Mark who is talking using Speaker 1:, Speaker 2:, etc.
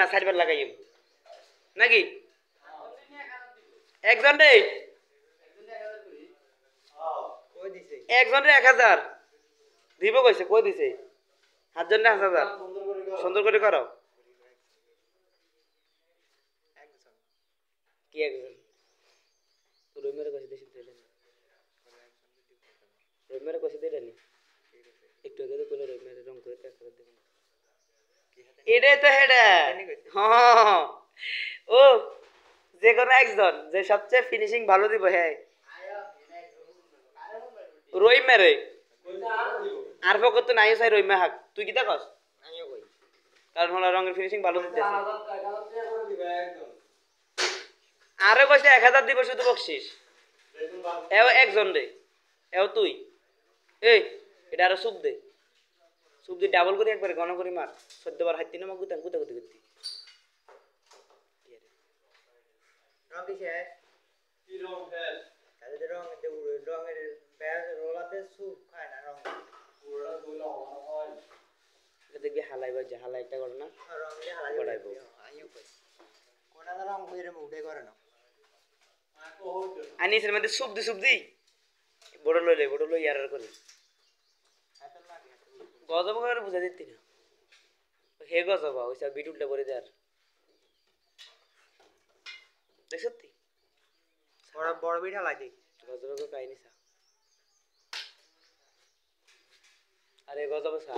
Speaker 1: না সাইডবার লাগাই নাকি একজন রে একজন রে 1000 দিব কইছে কই দিছে 7 জন রে 5000 সুন্দর করে করো কি একজন তো রুমের কাছে দেশে দিলে রুমের কাছে দিলে নি একটু আগে তো কইলো রুমের রং করে 1000 দেব এটাই তো হেডা হ্যাঁ ও যে কোনো একজন যে সবচেয়ে ফিনিশিং ভালো দিব হ্যাঁ রই মেরে আর ফকত তো নাই চাই রইমা হাক তুই কিটা কস আমিও কই কারণ হলো রঙের ফিনিশিং ভালো দিতেছে আরো কইছে 1000 দিব শুধু বকশিস এও একজন রে এও তুই এই এটা আরো সুপ দে ডাবল করে একবার ঘন করে মার 14 বার হাইতি না মা গুতা গুতা গুতি গুতি রং কিসে কি রং ফেস তাহলে রং এতে রঙের প্যাচ রোলাতে সুপ খায় না রং পুরো দুইলা হয় এটা দেখবি হালাইবা যে হালাইটা করে না রং দিয়ে হালাই গড়াইবো আইও কই কোনা রং কইরে মুডে করে না আনিসের মধ্যে সুপ দি বড় লই আর করে গজব করে বুঝা দিতি না হে গজব ওইসা বিটুলটা করে দে আর দেখ সত্যি বড় বিটা লাগে গজব কাহিনী সা আরে গজব সা